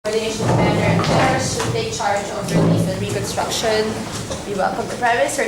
Coordination of Humanitarian Affairs should take charge of relief and reconstruction. We welcome the Prime Minister.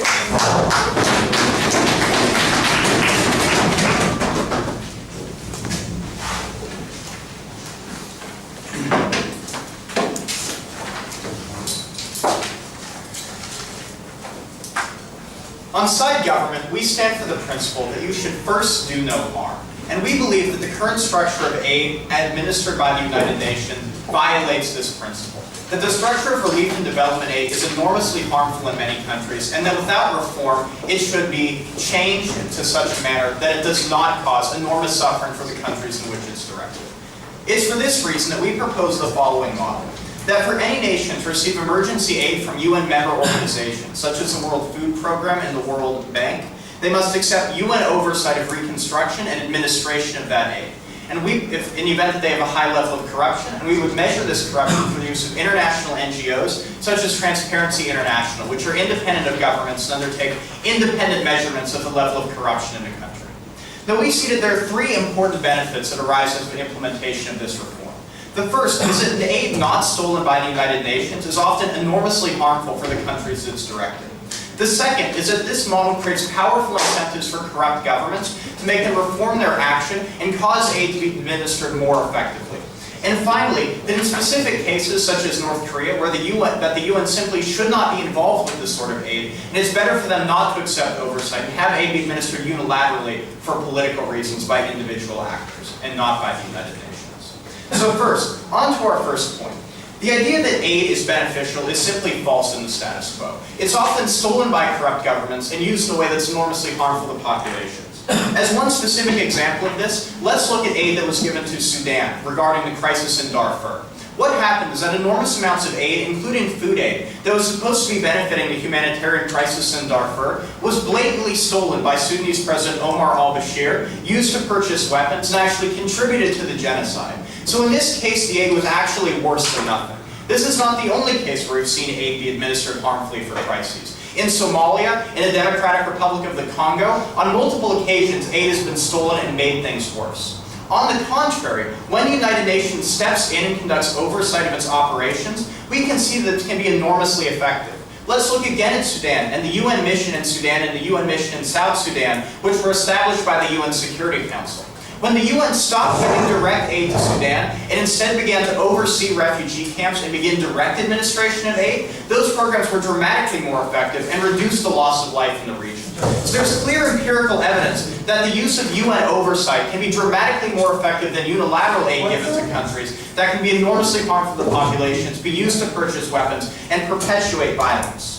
On side government, we stand for the principle that you should first do no harm. And we believe that the current structure of aid administered by the United Nations violates this principle. That the structure of relief and development aid is enormously harmful in many countries, and that without reform, it should be changed to such a manner that it does not cause enormous suffering for the countries in which it's directed. It's for this reason that we propose the following model. That for any nation to receive emergency aid from UN member organizations, such as the World Food Program and the World Bank, they must accept UN oversight of reconstruction and administration of that aid. And if in the event that they have a high level of corruption, and we would measure this corruption through the use of international NGOs, such as Transparency International, which are independent of governments and undertake independent measurements of the level of corruption in a country. Now we see that there are three important benefits that arise as the implementation of this reform. The first is that the aid not stolen by the United Nations is often enormously harmful for the countries it's directed. The second is that this model creates powerful incentives for corrupt governments to make them reform their action and cause aid to be administered more effectively. And finally, that in specific cases such as North Korea, where the UN simply should not be involved with this sort of aid, and it's better for them not to accept oversight and have aid be administered unilaterally for political reasons by individual actors and not by the United Nations. So first, on to our first point. The idea that aid is beneficial is simply false in the status quo. It's often stolen by corrupt governments and used in a way that's enormously harmful to populations. As one specific example of this, let's look at aid that was given to Sudan regarding the crisis in Darfur. What happened is that enormous amounts of aid, including food aid, that was supposed to be benefiting the humanitarian crisis in Darfur, was blatantly stolen by Sudanese President Omar al-Bashir, used to purchase weapons, and actually contributed to the genocide. So in this case, the aid was actually worse than nothing. This is not the only case where we've seen aid be administered harmfully for crises. In Somalia, in the Democratic Republic of the Congo, on multiple occasions, aid has been stolen and made things worse. On the contrary, when the United Nations steps in and conducts oversight of its operations, we can see that it can be enormously effective. Let's look again at Sudan and the UN mission in Sudan and the UN mission in South Sudan, which were established by the UN Security Council. When the UN stopped giving direct aid to Sudan and instead began to oversee refugee camps and begin direct administration of aid, those programs were dramatically more effective and reduced the loss of life in the region. So there's clear empirical evidence that the use of UN oversight can be dramatically more effective than unilateral aid given to countries that can be enormously harmful to populations, be used to purchase weapons, and perpetuate violence.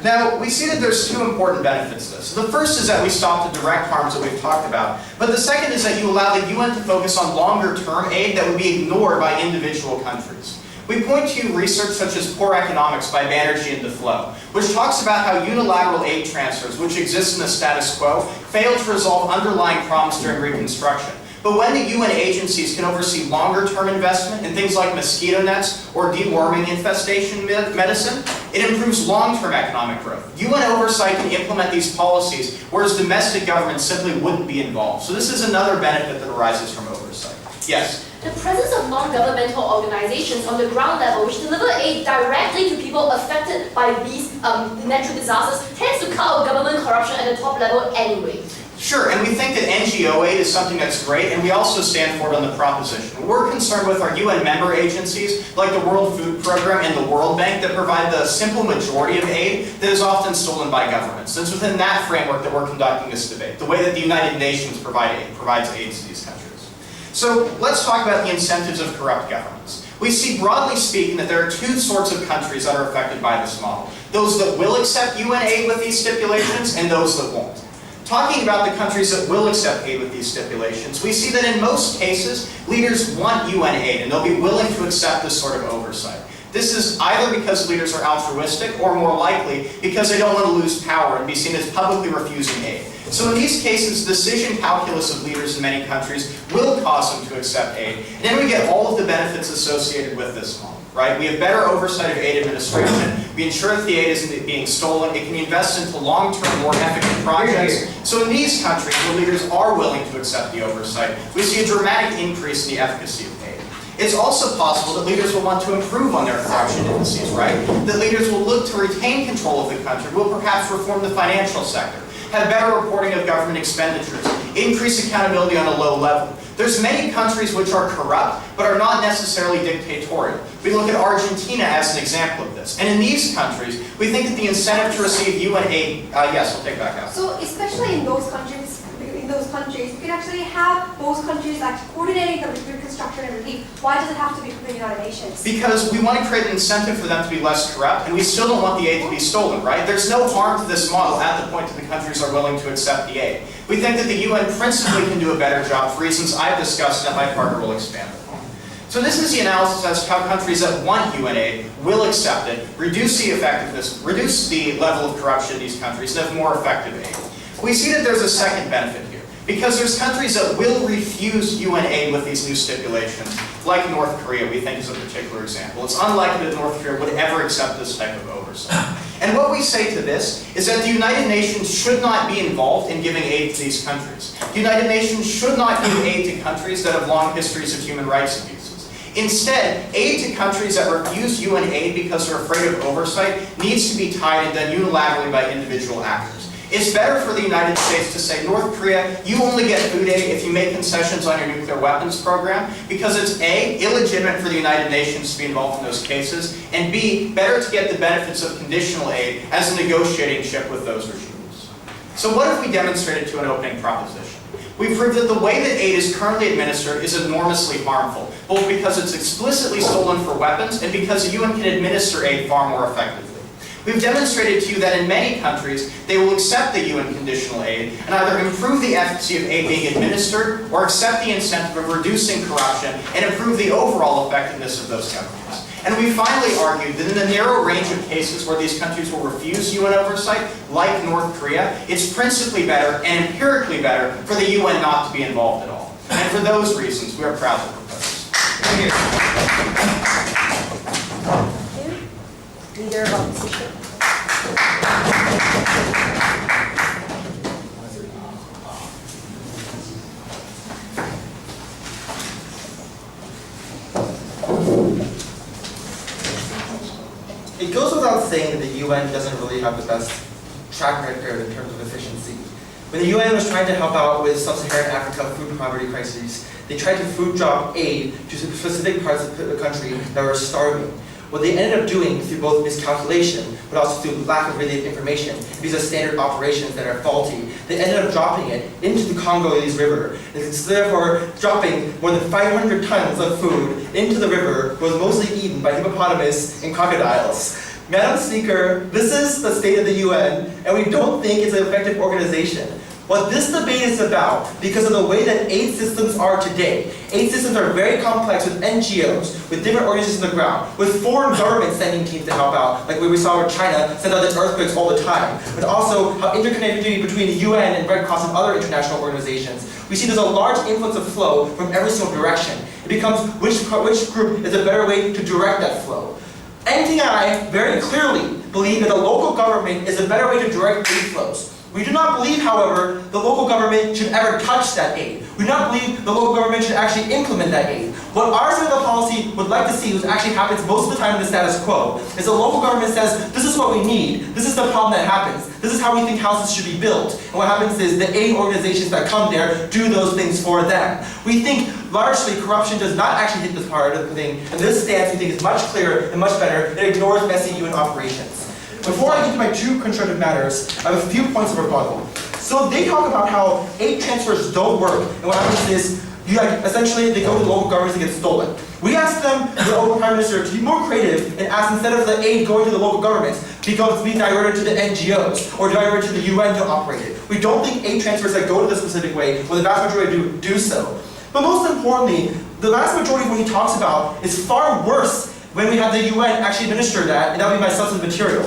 Now, we see that there's two important benefits to this. The first is that we stop the direct harms that we've talked about. But the second is that you allow the UN to focus on longer-term aid that would be ignored by individual countries. We point to research such as Poor Economics by Banerjee and Deflo, which talks about how unilateral aid transfers, which exist in the status quo, fail to resolve underlying problems during reconstruction. But when the UN agencies can oversee longer-term investment in things like mosquito nets or deworming infestation medicine, it improves long-term economic growth. UN oversight can implement these policies, whereas domestic governments simply wouldn't be involved. So this is another benefit that arises from oversight. Yes? The presence of non-governmental organizations on the ground level which deliver aid directly to people affected by these natural disasters tends to cut out government corruption at the top level anyway. Sure, and we think that NGO aid is something that's great, and we also stand for it on the proposition. We're concerned with our UN member agencies, like the World Food Program and the World Bank, that provide the simple majority of aid that is often stolen by governments. It's within that framework that we're conducting this debate, the way that the United Nations provides aid to these countries. So let's talk about the incentives of corrupt governments. We see, broadly speaking, that there are two sorts of countries that are affected by this model. Those that will accept UN aid with these stipulations, and those that won't. Talking about the countries that will accept aid with these stipulations, we see that in most cases, leaders want UN aid, and they'll be willing to accept this sort of oversight. This is either because leaders are altruistic, or more likely, because they don't want to lose power and be seen as publicly refusing aid. So in these cases, the decision calculus of leaders in many countries will cause them to accept aid. And then we get all of the benefits associated with this model, right? We have better oversight of aid administration. We ensure that the aid isn't being stolen. It can be invested into long-term, more effective projects. So in these countries where leaders are willing to accept the oversight, we see a dramatic increase in the efficacy of aid. It's also possible that leaders will want to improve on their corruption indices, right? That leaders will look to retain control of the country, will perhaps reform the financial sector, have better reporting of government expenditures, increase accountability on a low level. There's many countries which are corrupt, but are not necessarily dictatorial. We look at Argentina as an example of this. And in these countries, we think that the incentive to receive UN aid, yes, we'll take back out. So especially in those countries, you can actually have those countries actually coordinating the reconstruction and relief. Why does it have to be from the United Nations? Because we want to create an incentive for them to be less corrupt, and we still don't want the aid to be stolen, right? There's no harm to this model at the point that the countries are willing to accept the aid. We think that the UN principally can do a better job for reasons I've discussed and that my partner will expand upon. So this is the analysis as to how countries that want UN aid will accept it, reduce the effectiveness, reduce the level of corruption in these countries, and have more effective aid. We see that there's a second benefit here, because there's countries that will refuse UN aid with these new stipulations, like North Korea, we think is a particular example. It's unlikely that North Korea would ever accept this type of oversight. And what we say to this is that the United Nations should not be involved in giving aid to these countries. The United Nations should not give aid to countries that have long histories of human rights abuses. Instead, aid to countries that refuse UN aid because they're afraid of oversight needs to be tied and done unilaterally by individual actors. It's better for the United States to say, North Korea, you only get food aid if you make concessions on your nuclear weapons program, because it's A, illegitimate for the United Nations to be involved in those cases, and B, better to get the benefits of conditional aid as a negotiating chip with those regimes. So what have we demonstrated to an opening proposition? We proved that the way that aid is currently administered is enormously harmful, both because it's explicitly stolen for weapons and because the UN can administer aid far more effectively. We've demonstrated to you that in many countries, they will accept the UN conditional aid and either improve the efficacy of aid being administered or accept the incentive of reducing corruption and improve the overall effectiveness of those governments. And we finally argued that in the narrow range of cases where these countries will refuse UN oversight, like North Korea, it's principally better and empirically better for the UN not to be involved at all. And for those reasons, we are proud to propose. Thank you. Leader of opposition. It goes without saying that the UN doesn't really have the best track record in terms of efficiency. When the UN was trying to help out with sub-Saharan Africa food poverty crises, they tried to food drop aid to specific parts of the country that were starving. What they ended up doing through both miscalculation, but also through lack of related information, because of standard operations that are faulty, they ended up dropping it into the Congolese River. And so therefore, dropping more than 500 tons of food into the river was mostly eaten by hippopotamus and crocodiles. Madam Speaker, this is the state of the UN, and we don't think it's an effective organization. What this debate is about, because of the way that aid systems are today, aid systems are very complex with NGOs, with different organizations on the ground, with foreign governments sending teams to help out, like we saw with China send out the earthquakes all the time, but also how interconnectivity between the UN and Red Cross and other international organizations. We see there's a large influence of flow from every single direction. It becomes which group is a better way to direct that flow. NTI very clearly believe that the local government is a better way to direct aid flows. We do not believe, however, the local government should ever touch that aid. We do not believe the local government should actually implement that aid. What our side of the policy would like to see, which actually happens most of the time in the status quo, is the local government says, this is what we need, this is the problem that happens, this is how we think houses should be built. And what happens is the aid organizations that come there do those things for them. We think largely corruption does not actually hit this part of the thing, and this stance we think is much clearer and much better. It ignores messy UN operations. Before I get to my two constructive matters, I have a few points of rebuttal. So they talk about how aid transfers don't work, and what happens is, essentially they go to the local governments and get stolen. We asked them, the local prime minister, to be more creative and ask, instead of the aid going to the local governments, because being diverted to the NGOs or diverted to the UN to operate it. We don't think aid transfers that go to this specific way, well, the vast majority do so. But most importantly, the vast majority of what he talks about is far worse when we have the UN actually administer that, and that would be my substantive material.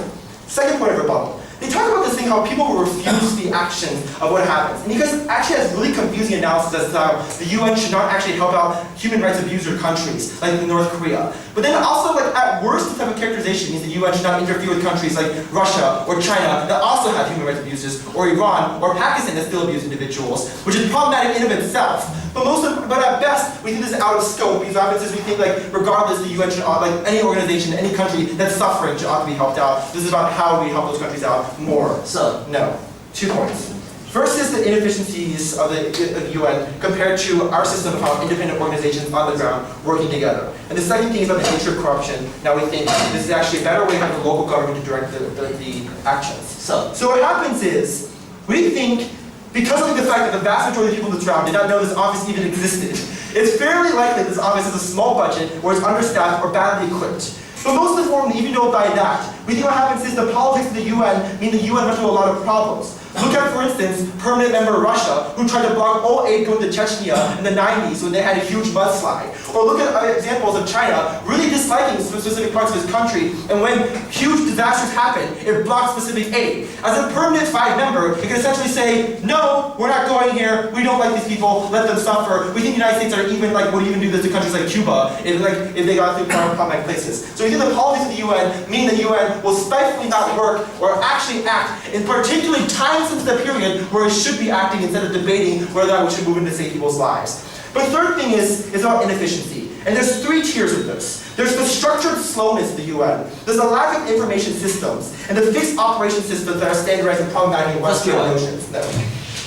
Second point of rebuttal. They talk about this thing how people will refuse the actions of what happens. And you guys actually has really confusing analysis as to how the UN should not actually help out human rights abuser countries, like North Korea. But then also, like, at worst, this type of characterization means the UN should not interfere with countries like Russia or China that also have human rights abuses, or Iran or Pakistan that still abuse individuals, which is problematic in and of itself. But at best, we think this is out of scope, because what happens is we think like regardless, the UN should, like any organization, any country that's suffering should ought to be helped out. This is about how we help those countries out more. So, no. 2 points. First is the inefficiencies of the UN compared to our system of how independent organizations on the ground working together. And the second thing is about the nature of corruption. Now we think this is actually a better way to have the local government to direct the actions. So what happens is, we think, because of the fact that the vast majority of people in this round did not know this office even existed, it's fairly likely this office has a small budget, or is understaffed, or badly equipped. But most importantly, even though by that, we think what happens is the politics of the UN mean the UN runs into a lot of problems. Look at, for instance, permanent member Russia, who tried to block all aid going to Chechnya in the 90s when they had a huge mudslide. Or look at examples of China really disliking specific parts of his country, and when huge disasters happen, it blocks specific aid. As a permanent FIDE member, it can essentially say, no, we're not going here, we don't like these people, let them suffer. We think the United States are even would even do this to countries like Cuba if they got through problematic places. So we think the politics of the UN mean the UN will spitefully not work or actually act in particularly time-sensitive period where it should be acting instead of debating whether or not we should move in to save people's lives. But the third thing is about inefficiency. And there's 3 tiers of this. There's the structured slowness of the UN. There's a lack of information systems. And the fixed operation systems that are standardized and problematic in Western notions. No.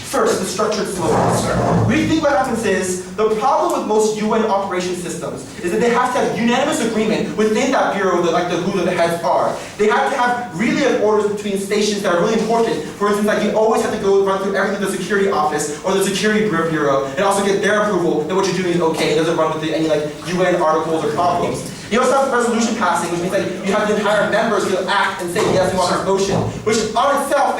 First, the structured slowness. We think what happens is, the problem with most UN operation systems is that they have to have unanimous agreement within that bureau, who the heads are. They have to have really have orders between stations that are really important. For instance, you always have to run through everything the security office or the security bureau and also get their approval that what you're doing is okay. It doesn't run with any UN articles or problems. You also have resolution passing, which means you have the entire members who act and say yes, we want our motion, which on itself,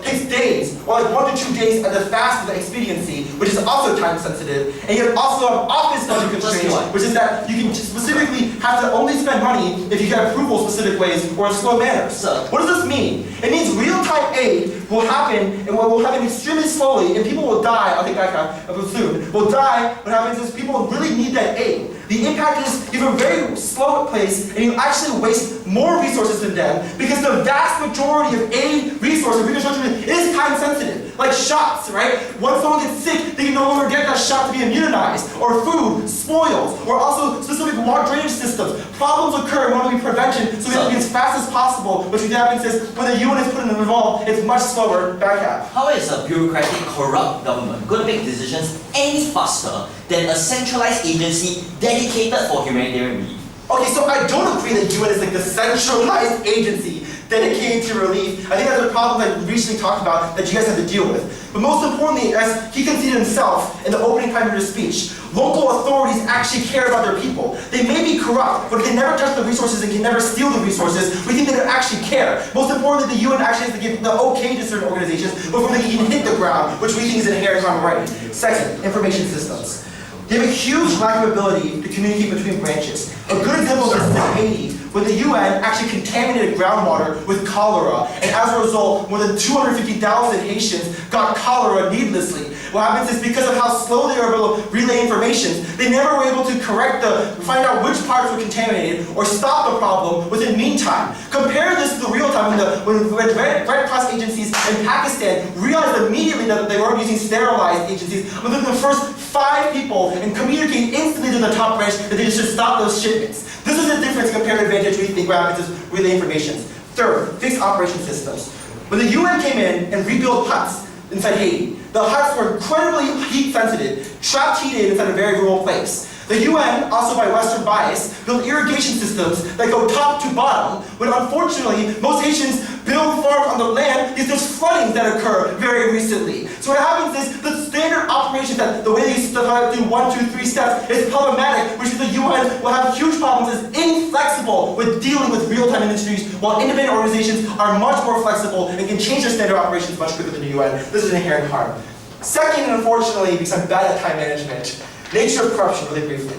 takes days, or 1 to 2 days at the fastest of expediency, which is also time sensitive. And you also have office budget constraints, which is that you can specifically have to only spend money if you get approval specific ways or in slow manners. What does this mean? It means real-time aid will happen, and will happen extremely slowly, and people will die. I'll get back up soon. Will die. What happens is people really need that aid. The impact is you have a very slow pace, and you actually waste more resources than them because the vast majority of aid resources, reconstruction, is time sensitive. Like shots, right? Once someone gets sick, they can no longer get that shot to be immunized. Or food, spoils, or also specific water drainage systems. Problems occur and want to be prevention, so we have to be as fast as possible, which happens is when the UN is put involved, it's much slower back half. How is a bureaucratic, corrupt government going to make decisions any faster than a centralized agency dedicated for humanitarian relief? Okay, so I don't agree that UN is the centralized agency dedicated to relief. I think that's a problem that we recently talked about that you guys have to deal with. But most importantly, as he conceded himself in the opening Prime Minister's speech, local authorities actually care about their people. They may be corrupt, but can never touch the resources and can never steal the resources. We think they actually care. Most importantly, the UN actually has to give the okay to certain organizations before they can hit the ground, which we think is an inherent common right. Second, information systems. They have a huge lack of ability to communicate between branches. A good example of this is in Haiti, where the UN actually contaminated groundwater with cholera, and as a result, more than 250,000 Haitians got cholera needlessly. What happens is because of how slow they were able to relay information, they never were able to find out which parts were contaminated or stop the problem within meantime. Compare this to the real time when Red Cross agencies in Pakistan realized immediately that they weren't using sterilized agencies within the first 5 people and communicate instantly to the top branch that they should stop those shipments. This is the difference compared to advantage we think what happens is relay information. Third, fixed operation systems. When the UN came in and rebuilt huts inside Haiti, the huts were incredibly heat sensitive, trapped heat inside a very rural place. The UN, also by Western bias, built irrigation systems that go top to bottom, when unfortunately, most Haitians build farms on the land because there's floodings that occur very recently. So what happens is, the standard operation that the way they used to do 1, 2, 3 steps is problematic, which is the UN will have huge problems, is inflexible with dealing with real-time industries, while independent organizations are much more flexible and can change their standard operations much quicker than the UN. This is an inherent harm. Second, and unfortunately, because I'm bad at time management, nature of corruption, really briefly.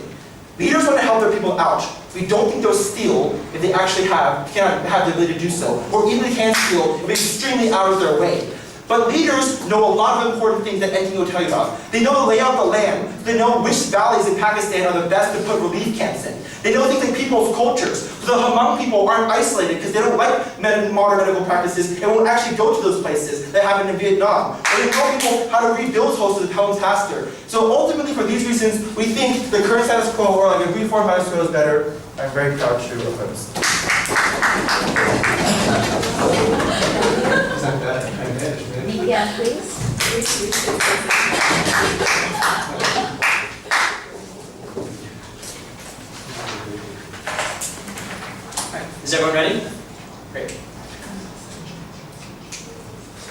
Leaders want to help their people out. We don't think they'll steal if they actually cannot have the ability to do so. Or even they can steal if it's extremely out of their way. But leaders know a lot of important things that NGO will tell you about. They know to lay out the land. They know which valleys in Pakistan are the best to put relief camps in. They know things like people's cultures. So the Hmong people aren't isolated because they don't like modern medical practices and won't actually go to those places that happen in Vietnam. Or they know people how to rebuild homes faster. So ultimately, for these reasons, we think the current status quo or like a reformed status quo is better. I'm very proud to oppose. Yeah, please. Is everyone ready? Great.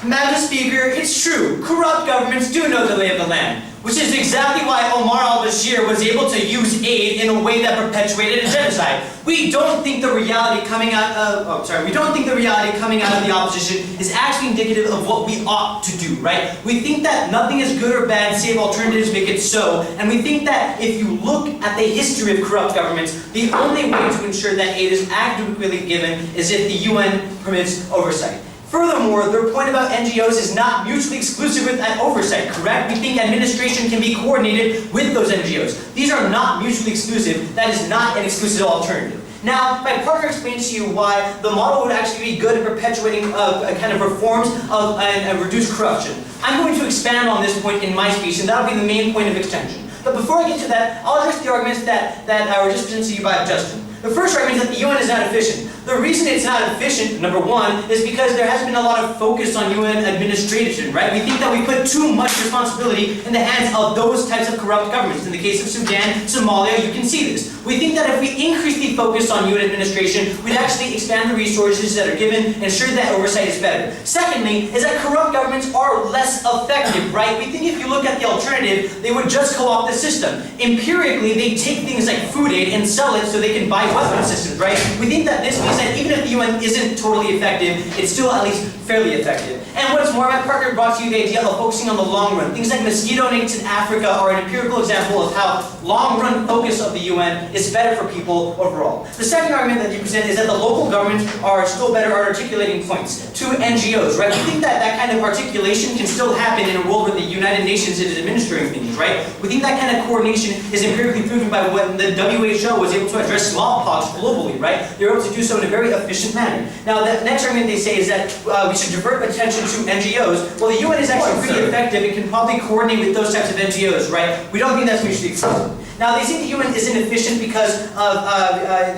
Madam Speaker, it's true. Corrupt governments do know the lay of the land, which is exactly why Omar al-Bashir was able to use aid in a way that perpetuated a genocide. We don't think the reality coming out of the opposition is actually indicative of what we ought to do, right? We think that nothing is good or bad save alternatives make it so, and we think that if you look at the history of corrupt governments, the only way to ensure that aid is adequately given is if the UN permits oversight. Furthermore, their point about NGOs is not mutually exclusive with oversight, correct? We think administration can be coordinated with those NGOs. These are not mutually exclusive. That is not an exclusive alternative. Now, my partner explained to you why the model would actually be good at perpetuating kind of reforms and reduce corruption. I'm going to expand on this point in my speech, and that'll be the main point of extension. But before I get to that, I'll address the arguments that were just presented to you by Justin. The first argument is that the UN is not efficient. The reason it's not efficient, number one, is because there has been a lot of focus on UN administration, right? We think that we put too much responsibility in the hands of those types of corrupt governments. In the case of Sudan, Somalia, you can see this. We think that if we increase the focus on UN administration, we'd actually expand the resources that are given and ensure that oversight is better. Secondly, is that corrupt governments are less effective, right? We think if you look at the alternative, they would just co-opt the system. Empirically, they take things like food aid and sell it so they can buy weapon systems, right? We think that this means that even if the UN isn't totally effective, it's still at least fairly effective. And what's more, my partner brought to you the idea of focusing on the long run. Things like mosquito nets in Africa are an empirical example of how long-run focus of the UN is better for people overall. The second argument that you present is that the local governments are still better at articulating points to NGOs, right? We think that that kind of articulation can still happen in a world where the United Nations is administering things, right? We think that kind of coordination is empirically proven by when the WHO was able to address smallpox globally, right? They were able to do so in a very efficient manner. Now, the next argument they say is that we should divert attention to NGOs. Well, the UN is actually pretty effective. It can probably coordinate with those types of NGOs, right? We don't think that's mutually exclusive. Now, they say the UN isn't efficient because of, and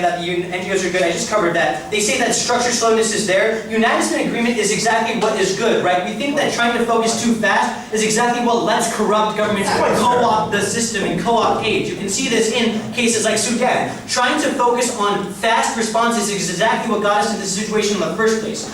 that the NGOs are good. I just covered that. They say that structure slowness is there. Unanimous agreement is exactly what is good, right? We think that trying to focus too fast is exactly what lets corrupt governments co-opt the system and co-opt aid. You can see this in cases like Sudan. Trying to focus on fast responses is exactly what got us into this situation in the first place.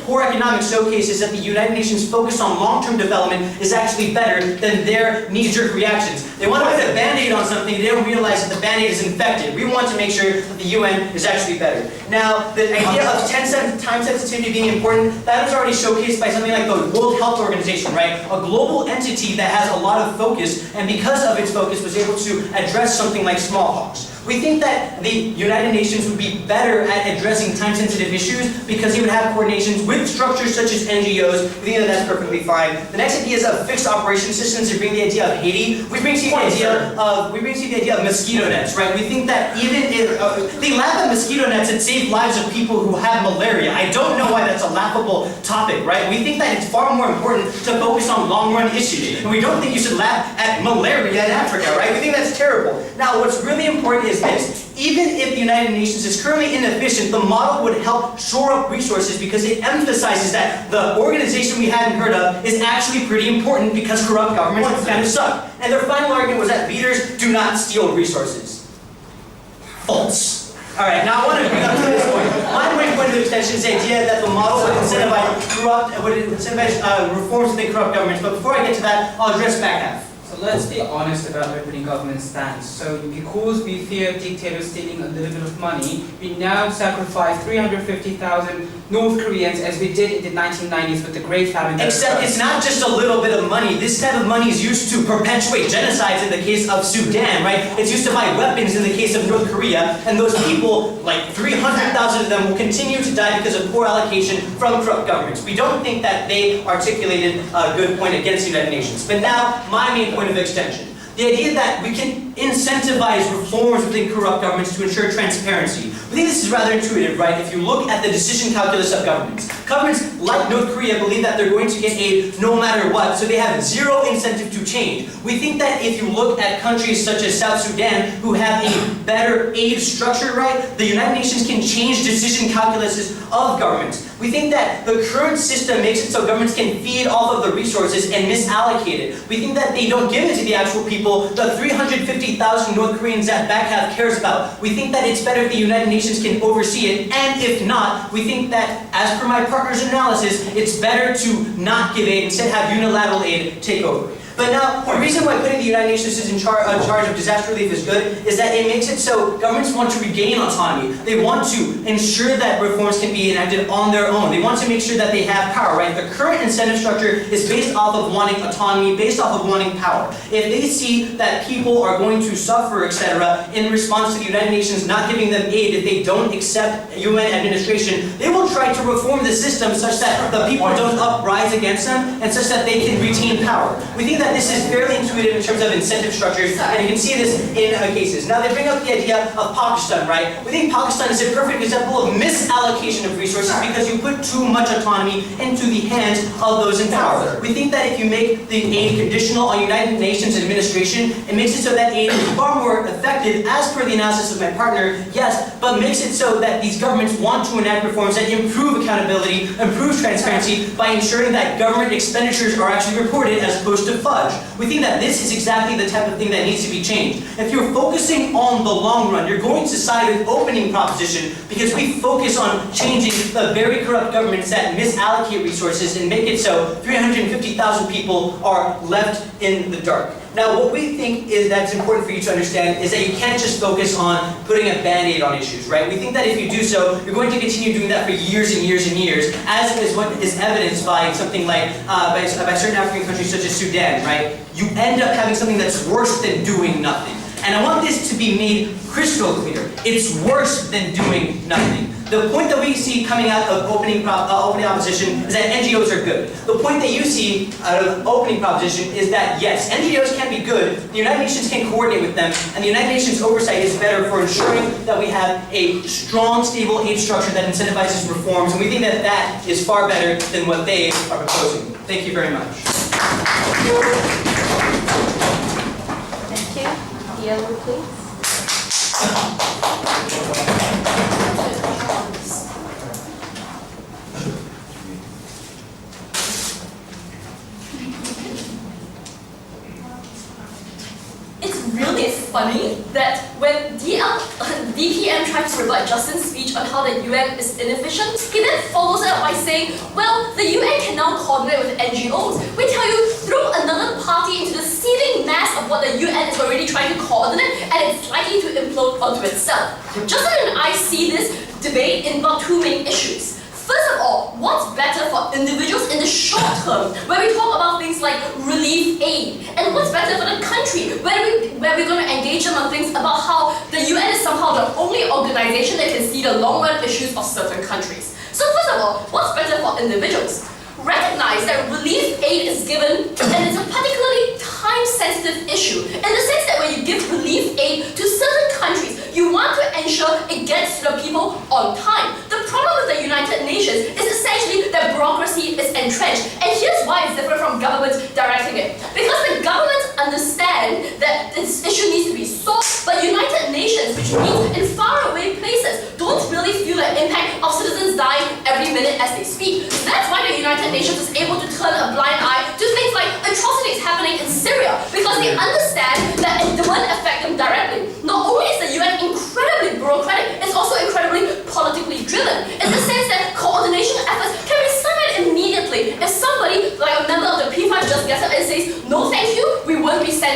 Poor economics showcases that the United Nations focus on long-term development is actually better than their knee-jerk reactions. They want to put a band-aid on something, they don't realize that the band-aid is infected. We want to make sure that the UN is actually better. Now, the idea of time sensitivity being important, that was already showcased by something like the World Health Organization, right? A global entity that has a lot of focus, and because of its focus was able to address something like smallpox. We think that the United Nations would be better at addressing time-sensitive issues because it would have coordinations with structures such as NGOs. We think that that's perfectly fine. The next idea is of fixed operation systems. We bring the idea of Haiti. We bring to you the idea of mosquito nets, right? We think that even if they laugh at mosquito nets that save lives of people who have malaria. I don't know why that's a laughable topic, right? We think that it's far more important to focus on long-run issues, and we don't think you should laugh at malaria in Africa, right? We think that's terrible. Now, what's really important is this. Even if the United Nations is currently inefficient, the model would help shore up resources because it emphasizes that the organization we hadn't heard of is actually pretty important because corrupt governments kind of suck. And their final argument was that leaders do not steal resources. False. Alright, now I want to bring up to this point. My main point of extension is the idea that the model would incentivize reforms within corrupt governments, but before I get to that, I'll address back half. So let's be honest about opening government stance. So because we fear dictators stealing a little bit of money, we now sacrifice 350,000 North Koreans as we did in the 1990s with the Great Famine. Except it's not just a little bit of money. This type of money is used to perpetuate genocides in the case of Sudan, right? It's used to buy weapons in the case of North Korea, and those people, like 300,000 of them, will continue to die because of poor allocation from corrupt governments. We don't think that they articulated a good point against the United Nations. But now, my main point of extension. The idea that we can incentivize reforms within corrupt governments to ensure transparency. We think this is rather intuitive, right? If you look at the decision calculus of governments. Governments like North Korea believe that they're going to get aid no matter what, so they have zero incentive to change. We think that if you look at countries such as South Sudan, who have a better aid structure, right, the United Nations can change decision calculuses of governments. We think that the current system makes it so governments can feed off of the resources and misallocate it. We think that they don't give it to the actual people, the 350,000 North Koreans that BACAF cares about. We think that it's better if the United Nations can oversee it, and if not, we think that, as per my partner's analysis, it's better to not give aid, instead have unilateral aid take over. But now, the reason why putting the United Nations in charge of disaster relief is good is that it makes it so governments want to regain autonomy. They want to ensure that reforms can be enacted on their own. They want to make sure that they have power, right? The current incentive structure is based off of wanting autonomy, based off of wanting power. If they see that people are going to suffer, etc., in response to the United Nations not giving them aid, if they don't accept UN administration, they will try to reform the system such that the people don't uprise against them and such that they can retain power. We think that this is fairly intuitive in terms of incentive structures, and you can see this in cases. Now they bring up the idea of Pakistan, right? We think Pakistan is a perfect example of misallocation of resources because you put too much autonomy into the hands of those in power. We think that if you make the aid conditional on United Nations administration, it makes it so that aid is far more effective, as per the analysis of my partner, yes, but makes it so that these governments want to enact reforms that improve accountability, improve transparency by ensuring that government expenditures are actually reported as opposed to fudge. We think that this is exactly the type of thing that needs to be changed. If you're focusing on the long run, you're going to side with opening proposition because we focus on changing the very corrupt governments that misallocate resources and make it so 350,000 people are left in the dark. Now, what we think is that's important for you to understand is that you can't just focus on putting a band-aid on issues, right? We think that if you do so, you're going to continue doing that for years and years and years, as is what is evidenced by something like, by certain African countries such as Sudan, right? You end up having something that's worse than doing nothing. And I want this to be made crystal clear. It's worse than doing nothing. The point that we see coming out of opening opposition is that NGOs are good. The point that you see out of opening proposition is that, yes, NGOs can be good, the United Nations can coordinate with them, and the United Nations oversight is better for ensuring that we have a strong, stable aid structure that incentivizes reforms, and we think that that is far better than what they are proposing. Thank you very much. Thank you. Yellow, please. It's really funny that when DPM tried to rebut Justin's speech on how the UN is inefficient, he then follows it up by saying, well, the UN can now coordinate with NGOs. We tell you, throw another party into the seething mass of what the UN is already trying to coordinate, and it's likely to implode onto itself. Justin and I see this debate in about two main issues. First of all, what's better for individuals in the short term, where we talk about things like relief aid, and what's better for the country, where we're going to engage them on things about how the UN is somehow the only organization that can see the long-run issues of certain countries. So first of all, what's better for individuals? Recognize that relief aid is given, and it's a particularly time-sensitive issue, in the sense that when you give relief aid to certain countries, you want to ensure it gets to the people on time. The problem with the United Nations is essentially that bureaucracy is entrenched, and here's why it's different from governments directing it. Because the governments understand that this issue needs to be solved, but United Nations, which means in faraway places, don't really feel the impact of citizens dying every minute as they speak. That's why the United Nations is able to turn a blind eye to things like atrocities happening in Syria, because they understand that it won't affect them directly. Not only is the UN incredibly bureaucratic, it's also incredibly politically driven, in the sense that coordination efforts can be summoned immediately. If somebody, like a member of the P5, just gets up and says, no thank you, we won't be sending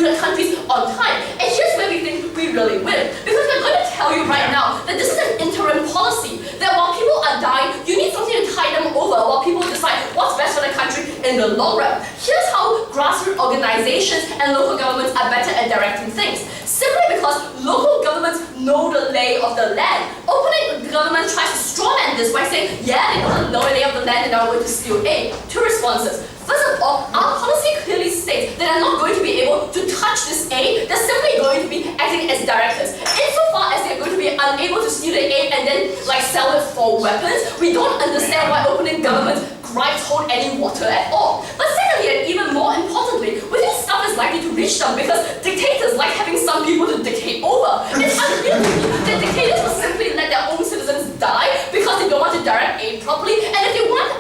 the countries on time. And here's where we think we really win. Because we're going to tell you right now that this is an interim policy, that while people are dying, you need something to tide them over while people decide what's best for the country in the long run. Here's how grassroots organizations and local governments are better at directing things. Simply because local governments know the lay of the land. Opening government tries to strawman this by saying, yeah, they don't know the lay of the land and are going to steal aid. Two responses. First of all, our policy clearly states that they're not going to be able to touch this aid, they're simply going to be acting as directors. Insofar as they're going to be unable to steal the aid and then sell it for weapons, we don't understand why opening government gripes hold any water at all. But secondly, and even more importantly, we think stuff is likely to reach them because dictators like having some people to dictate over. It's unreal to me that dictators will simply let their own citizens die because they don't want to direct aid properly, and if they want,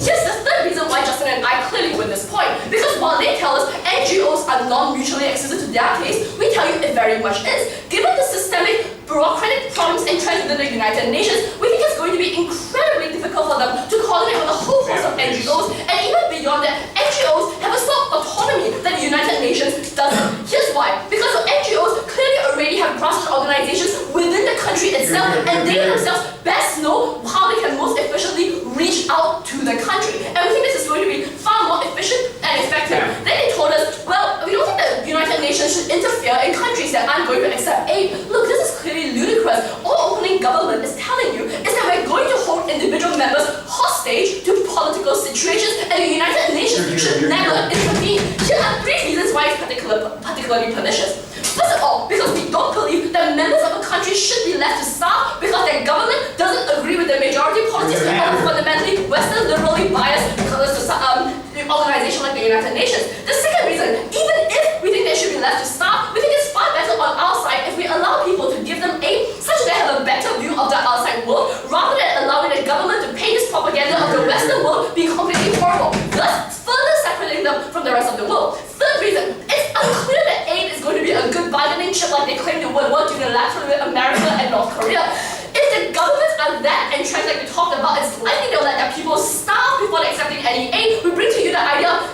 here's the third reason why Justin and I clearly win this point. Because while they tell us NGOs are non-mutually exclusive to their case, we tell you it very much is. Given the systemic bureaucratic problems entrenched within the United Nations, we think it's going to be incredibly difficult for them to coordinate with a whole host of NGOs, and even beyond that, NGOs have a sort of autonomy that the United Nations doesn't. Here's why. Because NGOs clearly already have grassroots organizations within the country itself, and they themselves best know how they can most efficiently reach out to the country. And we think this is going to be far more efficient and effective. Then they told us, well, we don't think that the United Nations should interfere in countries that aren't going to accept aid. Look, this is clearly ludicrous. All opening government is telling you is that we're going to hold individual members hostage to political situations, and the United Nations should never intervene. Here are three reasons why it's particularly pernicious. First of all, because we don't believe that members of a country should be left to starve because their government doesn't agree with the majority politics of a fundamentally Western liberally biased organization like the United Nations. The second reason, even if we think they should be left to starve, we think it's far better on our side if we allow people to give them aid such that they have a better view of the outside world rather than allowing the government to paint this propaganda of the Western world being completely horrible, thus further separating them from the rest of the world. Third reason, it's unclear that aid is going to be a good bargaining chip like they claim they would work unilaterally with America and North Korea. If the governments are that entrenched like we talked about, it's likely they'll let their people starve before accepting any aid. We bring to you the idea of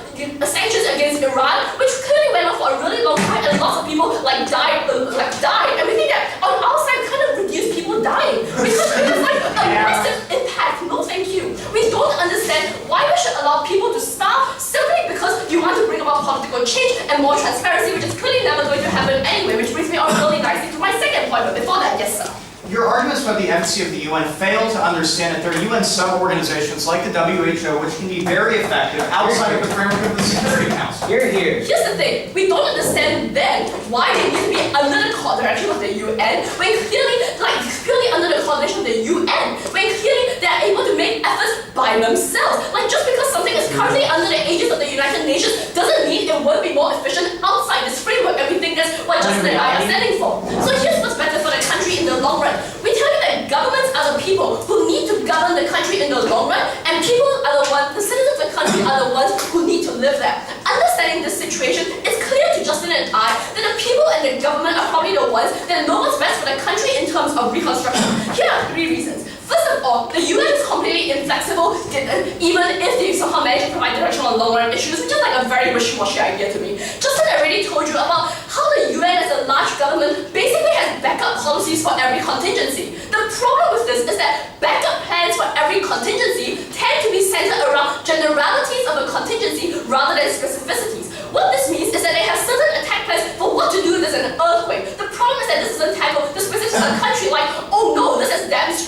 sanctions against Iran, which clearly went on for a really long time, and lots of people died. And we think that on our side kind of reduce people dying because it has a massive impact. No, thank you. We don't understand why we should allow people to starve simply because you want to bring about political change and more transparency, which is clearly never going to happen anyway. Which brings me on really nicely to my second point. But before that, yes, sir. Your arguments about the efficacy of the UN fail to understand that there are UN sub-organizations like the WHO which can be very effective outside of the framework of the Security Council. Here. Here's the thing, we don't understand then why they need to be under the direction of the UN when clearly under the coordination of the UN, when clearly they're able to make efforts by themselves. Just because something is currently under the aegis of the United Nations doesn't mean it won't be more efficient outside this framework, and we think that's what Justin and I are standing for. So here's what's better for the country in the long run. We tell you that governments are the people who need to govern the country in the long run, and people are the citizens of the country are the ones who need to live there. Understanding this situation, it's clear to Justin and I that the people and the government are probably the ones that know what's best for the country in terms of reconstruction. Here are three reasons. First of all, the UN is completely inflexible, even if they somehow manage to provide direction on long-run issues, which is a very wishy-washy idea to me. Justin already told you about how the UN as a large government basically has backup policies for every contingency. The problem with this is that backup plans for every contingency tend to be centered around generalities of a contingency rather than specificities. What this means is that they have certain attack plans for what to do if there's an earthquake. The problem is that this doesn't tackle the specifics of the country, like, oh no, this has damaged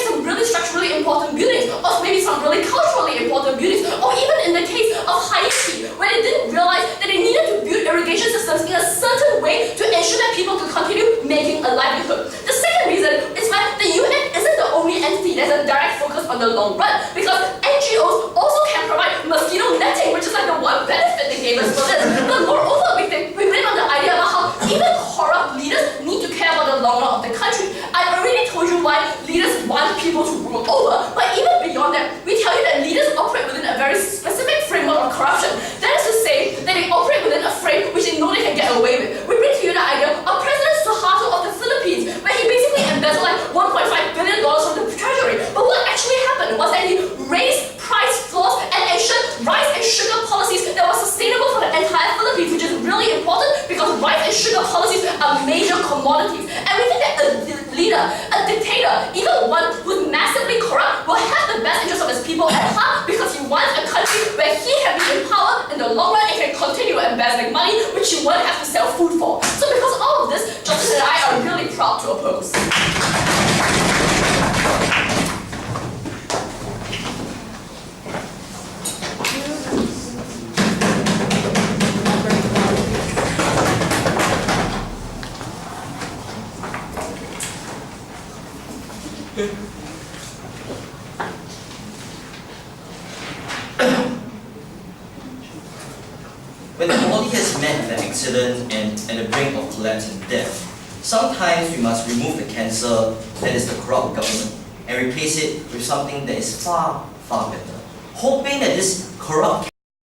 some really structurally important buildings, or maybe some really culturally important buildings, or even in the case of Haiti, where they didn't realize that they needed to build irrigation systems in a certain way to ensure that people could continue making a livelihood. The second reason is why the UN isn't the only entity that has a direct focus on the long run, because NGOs also can provide mosquito netting, which is the one benefit they gave us for this. But moreover, we bring on the idea about how even corrupt leaders need to care about the long run of the country. I already told you why leaders want people to rule over, but even beyond that, we tell you that leaders operate within a very specific framework of corruption. That is to say that they operate within a frame which they know they can get away with. We bring to you the idea of President Suharto of the Philippines, where he basically embezzled $1.5 billion from the treasury. But what actually happened was that he raised price floors and ensured rice and sugar policies that were sustainable for the entire Philippines, which is really important rice and sugar policies are major commodities. And we think that a leader, a dictator, even one who's massively corrupt will have the best interest of his people at heart because he wants a country where he can be in power in the long run and can continue embezzling money which he won't have to sell food for. So because of all of this, Johnson and I are really proud to oppose. When the body has met with an accident and at the brink of collapse and death, sometimes we must remove the cancer that is the corrupt government and replace it with something that is far, far better, hoping that this corrupt